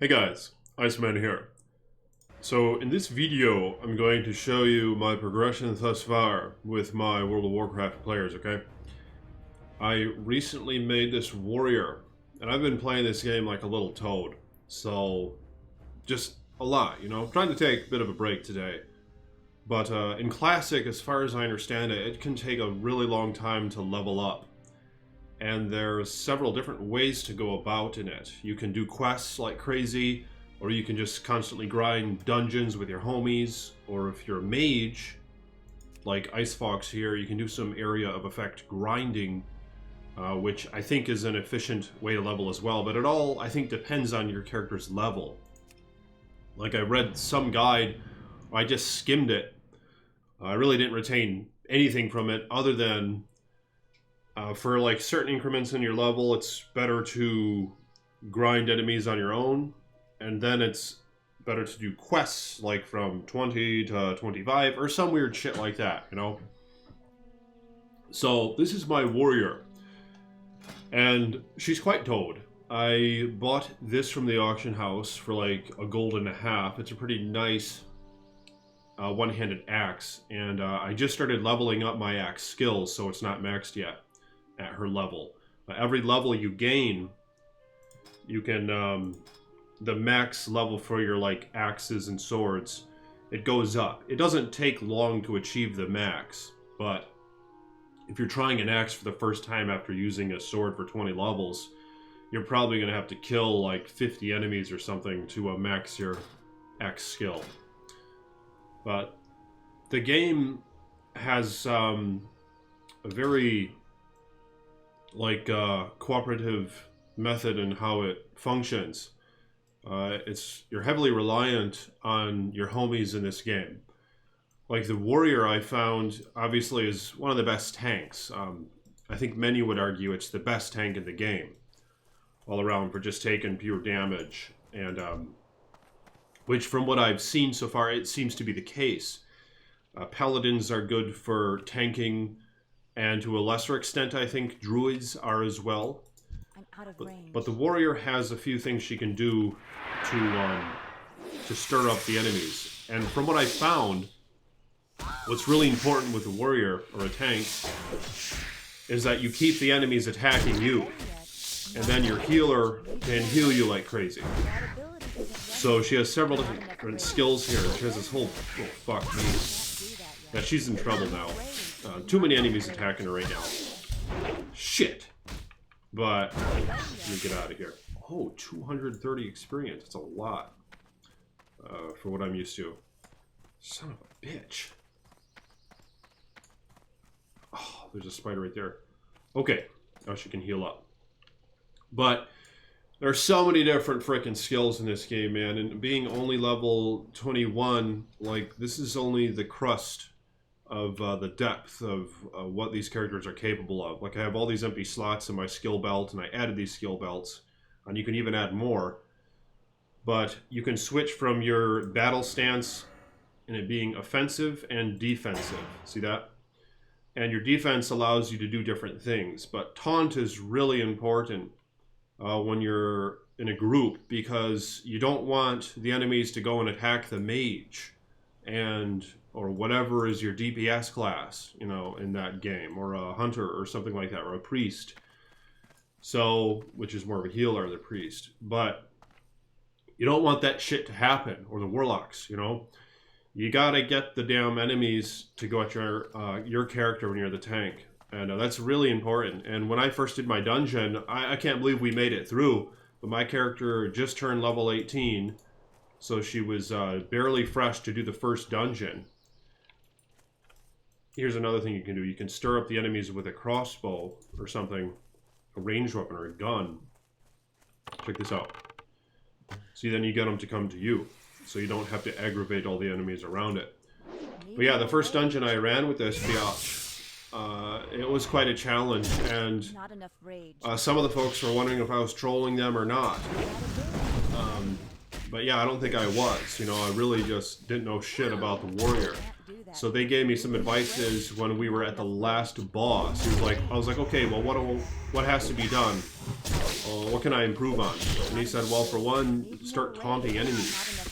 Hey guys, Iceman here. So in this video, I'm going to show you my progression thus far with my World of Warcraft players, okay? I recently made this warrior, and I've been playing this game like a little toad. So, just a lot, you know? I'm trying to take a bit of a break today. But in Classic, as far as I understand it, it can take a really long time to level up. And there's several different ways to go about in it. You can do quests like crazy, or you can just constantly grind dungeons with your homies, or if you're a mage, like Ice Fox here, you can do some area of effect grinding, which I think is an efficient way to level as well, but it all, I think, depends on your character's level. Like I read some guide, I just skimmed it. I really didn't retain anything from it other than for like certain increments in your level, it's better to grind enemies on your own, and then it's better to do quests like from 20 to 25 or some weird shit like that, you know? So this is my warrior, and she's quite toad. I bought this from the auction house for like $1.50. It's a pretty nice one-handed axe, and I just started leveling up my axe skills, so it's not maxed yet at her level. Every level you gain, you can the max level for your like axes and swords, it goes up. It doesn't take long to achieve the max, but if you're trying an axe for the first time after using a sword for 20 levels, you're probably going to have to kill like 50 enemies or something to max your axe skill. But the game has a very cooperative method in how it functions. You're heavily reliant on your homies in this game. Like the warrior, I found obviously is one of the best tanks. I think many would argue it's the best tank in the game, all around, for just taking pure damage, and which from what I've seen so far, it seems to be the case. Paladins are good for tanking, and to a lesser extent, I think druids are as well. I'm out of range. But the warrior has a few things she can do to stir up the enemies. And from what I found, what's really important with a warrior or a tank is that you keep the enemies attacking you, and then your healer can heal you like crazy. So she has several different skills here. She has this whole, oh fuck me. Yeah, she's in trouble now. Too many enemies attacking her right now. Shit. But, let me get out of here. Oh, 230 experience. That's a lot. For what I'm used to. Son of a bitch. Oh, there's a spider right there. Okay. Now she can heal up. But, there are so many different frickin' skills in this game, man. And being only level 21, like, this is only the crust of the depth of what these characters are capable of. Like, I have all these empty slots in my skill belt, and I added these skill belts, and you can even add more. But you can switch from your battle stance and it being offensive and defensive. See that? And your defense allows you to do different things. But taunt is really important when you're in a group, because you don't want the enemies to go and attack the mage or whatever is your DPS class, you know, in that game, or a hunter or something like that, or a priest. So, which is more of a healer, the priest. But you don't want that shit to happen, or the warlocks, you know. You gotta get the damn enemies to go at your character when you're the tank. And that's really important. And when I first did my dungeon, I can't believe we made it through, but my character just turned level 18, so she was barely fresh to do the first dungeon. Here's another thing you can do. You can stir up the enemies with a crossbow or something, a ranged weapon or a gun. Check this out. See, then you get them to come to you, so you don't have to aggravate all the enemies around it. But yeah, the first dungeon I ran with this biatch, it was quite a challenge, and some of the folks were wondering if I was trolling them or not. But yeah, I don't think I was. You know, I really just didn't know shit about the warrior. So they gave me some advices when we were at the last boss. I was like, okay, well, what has to be done? well, what can I improve on? And he said, well, for one, start taunting enemies.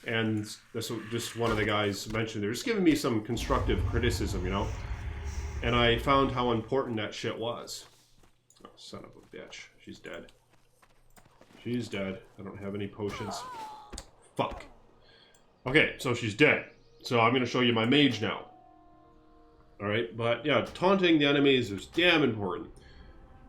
And that's what just one of the guys mentioned. They're just giving me some constructive criticism, you know? And I found how important that shit was. Oh, son of a bitch. She's dead. She's dead. I don't have any potions. Fuck. Okay, so she's dead. So I'm going to show you my mage now. Alright, but yeah, taunting the enemies is damn important.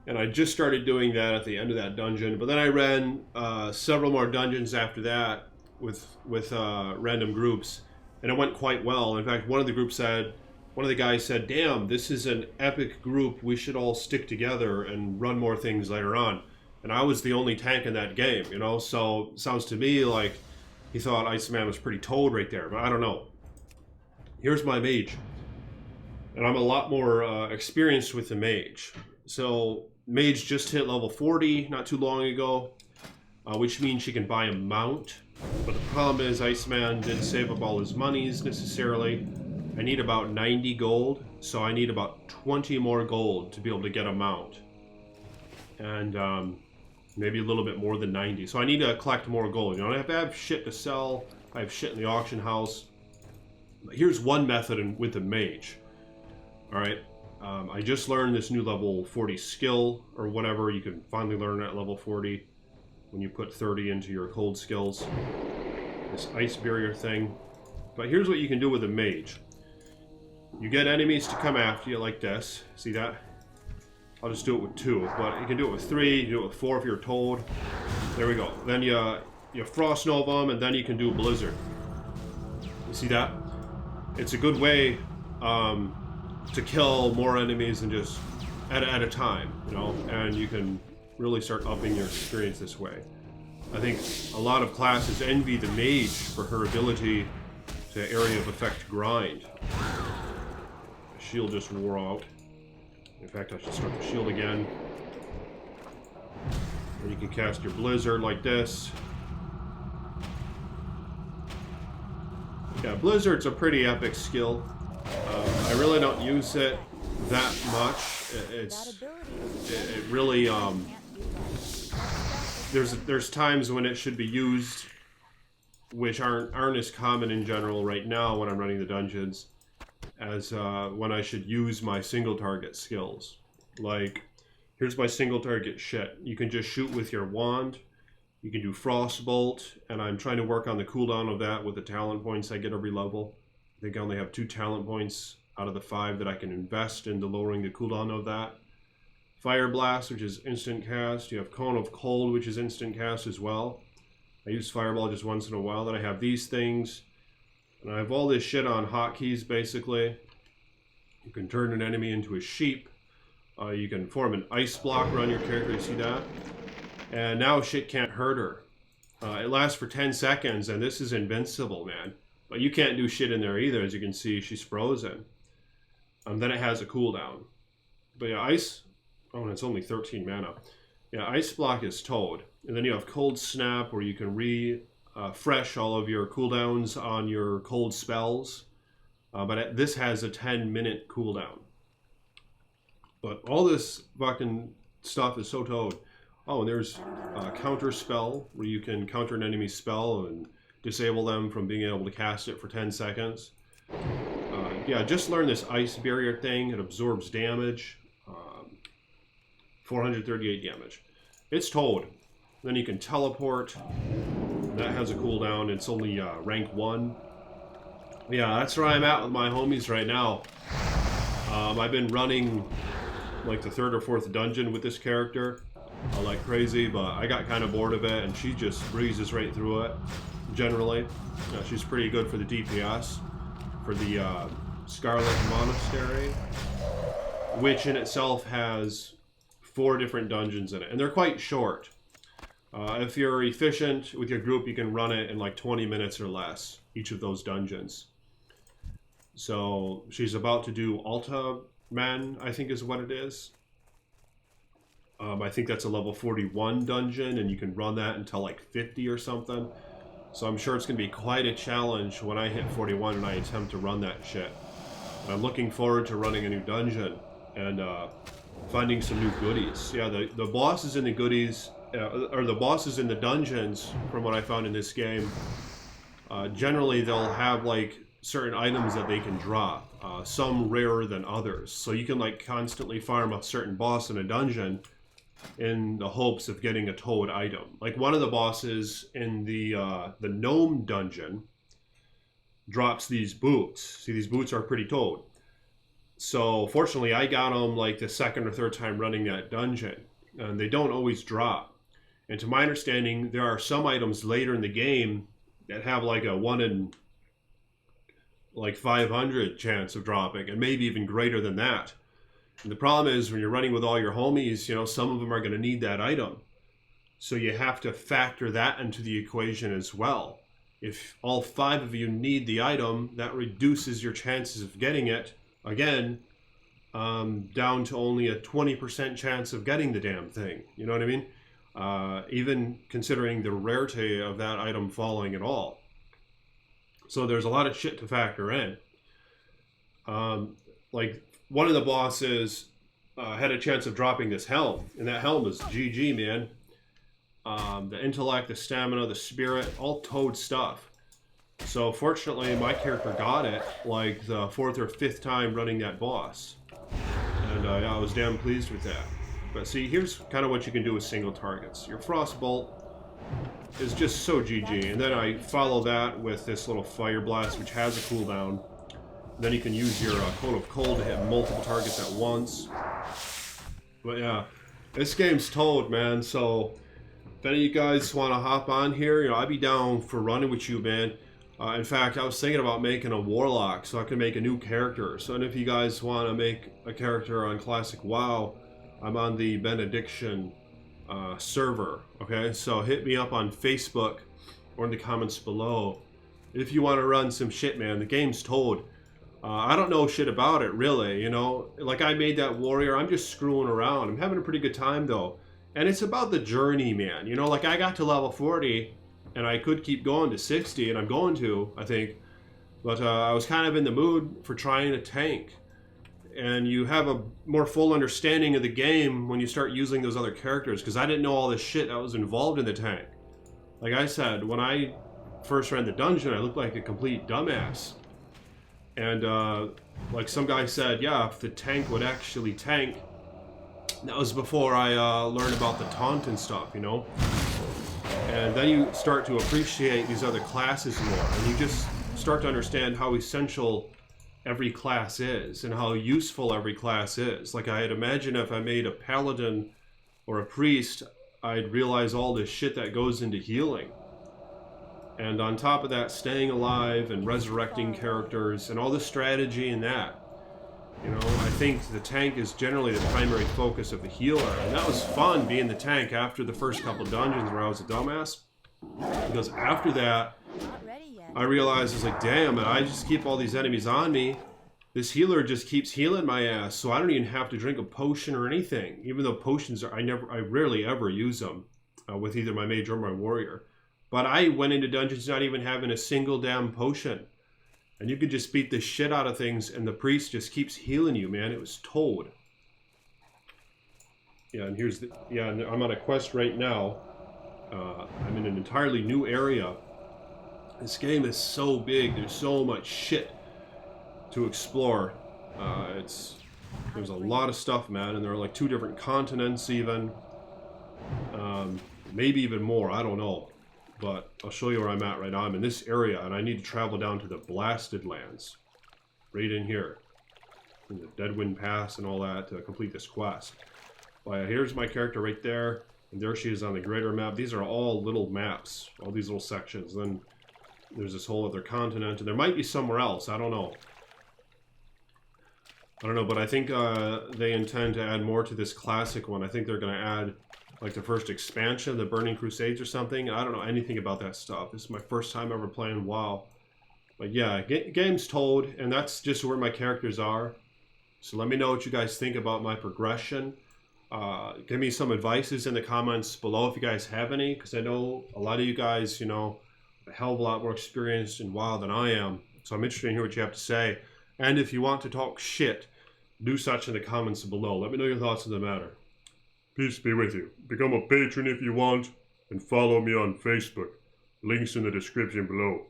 And I just started doing that at the end of that dungeon. But then I ran several more dungeons after that with random groups. And it went quite well. In fact, one of the guys said, damn, this is an epic group. We should all stick together and run more things later on. And I was the only tank in that game, you know? So sounds to me like he thought Iceman was pretty toad right there. But I don't know. Here's my mage. And I'm a lot more experienced with the mage. So Mage just hit level 40 not too long ago, which means she can buy a mount. But the problem is Iceman didn't save up all his monies necessarily. I need about 90 gold, so I need about 20 more gold to be able to get a mount. And maybe a little bit more than 90. So I need to collect more gold. You know, I have shit to sell. I have shit in the auction house. Here's one method with the mage. Alright, I just learned this new level 40 skill, or whatever. You can finally learn at level 40 when you put 30 into your cold skills. This ice barrier thing. But here's what you can do with a mage. You get enemies to come after you like this. See that? I'll just do it with 2, but you can do it with 3, you can do it with 4 if you're told. There we go. Then you Frost Nova them, and then you can do Blizzard. You see that? It's a good way to kill more enemies than just at a time, you know, and you can really start upping your experience this way. I think a lot of classes envy the mage for her ability to area of effect grind. The shield just wore out. In fact, I should start the shield again. And you can cast your Blizzard like this. Yeah, Blizzard's a pretty epic skill. I really don't use it that much. It really there's times when it should be used, which aren't as common in general right now when I'm running the dungeons, as when I should use my single target skills. Like, here's my single target shit. You can just shoot with your wand. You can do Frostbolt, and I'm trying to work on the cooldown of that with the talent points I get every level. I think I only have 2 talent points out of the 5 that I can invest into lowering the cooldown of that. Fire Blast, which is instant cast. You have Cone of Cold, which is instant cast as well. I use Fireball just once in a while. Then I have these things. And I have all this shit on hotkeys, basically. You can turn an enemy into a sheep. You can form an ice block around your character, you see that? And now shit can't hurt her. It lasts for 10 seconds, and this is invincible, man. But you can't do shit in there either, as you can see, she's frozen. Then it has a cooldown. But yeah, ice... Oh, and it's only 13 mana. Yeah, ice block is Toad. And then you have Cold Snap, where you can refresh all of your cooldowns on your cold spells. But this has a 10-minute cooldown. But all this fucking stuff is so Toad. Oh, and there's a counter spell, where you can counter an enemy's spell and disable them from being able to cast it for 10 seconds. Yeah, just learn this ice barrier thing. It absorbs damage. 438 damage. It's Toad. Then you can teleport. That has a cooldown. It's only rank 1. Yeah, that's where I'm at with my homies right now. I've been running like the 3rd or 4th dungeon with this character like crazy, but I got kind of bored of it, and she just breezes right through it, generally. She's pretty good for the DPS, for the Scarlet Monastery, which in itself has 4 different dungeons in it, and they're quite short. If you're efficient with your group, you can run it in like 20 minutes or less, each of those dungeons. So she's about to do Alta Man, I think is what it is. I think that's a level 41 dungeon, and you can run that until like 50 or something. So I'm sure it's going to be quite a challenge when I hit 41 and I attempt to run that shit. And I'm looking forward to running a new dungeon. And finding some new goodies. Yeah, the bosses in the goodies, or the bosses in the dungeons, from what I found in this game, generally they'll have like certain items that they can drop, some rarer than others. So you can like constantly farm a certain boss in a dungeon in the hopes of getting a toad item. Like one of the bosses in the gnome dungeon drops these boots. See, these boots are pretty toad. So fortunately, I got them like the second or third time running that dungeon, and they don't always drop. And to my understanding, there are some items later in the game that have like a 1 in like 500 chance of dropping, and maybe even greater than that. And the problem is when you're running with all your homies, you know, some of them are going to need that item. So you have to factor that into the equation as well. If all 5 of you need the item, that reduces your chances of getting it, again, down to only a 20% chance of getting the damn thing. You know what I mean? Even considering the rarity of that item falling at all. So there's a lot of shit to factor in. Like one of the bosses had a chance of dropping this helm, and that helm is GG, man. The intellect, the stamina, the spirit, all toad stuff. So fortunately, my character got it like the 4th or 5th time running that boss. And yeah, I was damn pleased with that. But see, here's kind of what you can do with single targets. Your Frostbolt is just so GG. And then I follow that with this little Fire Blast, which has a cooldown. Then you can use your Cone of Cold to hit multiple targets at once. But yeah, this game's toad, man. So if any of you guys want to hop on here, you know, I'd be down for running with you, man. In fact, I was thinking about making a Warlock so I can make a new character. So if you guys want to make a character on Classic WoW, I'm on the Benediction server, okay? So hit me up on Facebook or in the comments below if you want to run some shit, man. The game's toad. I don't know shit about it, really, you know? Like, I made that warrior. I'm just screwing around. I'm having a pretty good time, though. And it's about the journey, man. You know, like, I got to level 40, and I could keep going to 60, and I'm going to, I think. But I was kind of in the mood for trying to tank. And you have a more full understanding of the game when you start using those other characters, because I didn't know all this shit that was involved in the tank. Like I said, when I first ran the dungeon, I looked like a complete dumbass. And like some guy said, yeah, if the tank would actually tank. That was before I learned about the taunt and stuff, you know? And then you start to appreciate these other classes more, and you just start to understand how essential every class is and how useful every class is. Like, I'd imagine if I made a paladin or a priest, I'd realize all this shit that goes into healing. And on top of that, staying alive and resurrecting characters and all the strategy in that. You know, I think the tank is generally the primary focus of the healer. And that was fun, being the tank after the first couple dungeons where I was a dumbass. Because after that, I realized, I was like, damn, I just keep all these enemies on me. This healer just keeps healing my ass, so I don't even have to drink a potion or anything. Even though potions are, I rarely ever use them with either my mage or my warrior. But I went into dungeons not even having a single damn potion. And you could just beat the shit out of things, and the priest just keeps healing you, man. It was toad. Yeah, and here's the, yeah, and I'm on a quest right now. I'm in an entirely new area. This game is so big. There's so much shit to explore. There's a lot of stuff, man, and there are like 2 different continents even. Maybe even more, I don't know. But I'll show you where I'm at right now. I'm in this area, and I need to travel down to the Blasted Lands. Right in here. In the Deadwind Pass and all that to complete this quest. But here's my character right there. And there she is on the greater map. These are all little maps. All these little sections. Then there's this whole other continent. And there might be somewhere else. I don't know. I don't know, but I think they intend to add more to this classic one. I think they're going to add like the first expansion, the Burning Crusades or something. I don't know anything about that stuff. This is my first time ever playing WoW. But yeah, game's told, and that's just where my characters are. So let me know what you guys think about my progression. Give me some advices in the comments below if you guys have any, because I know a lot of you guys, you know, a hell of a lot more experienced in WoW than I am. So I'm interested in hearing what you have to say. And if you want to talk shit, do such in the comments below. Let me know your thoughts on the matter. Peace be with you. Become a patron if you want, and follow me on Facebook. Links in the description below.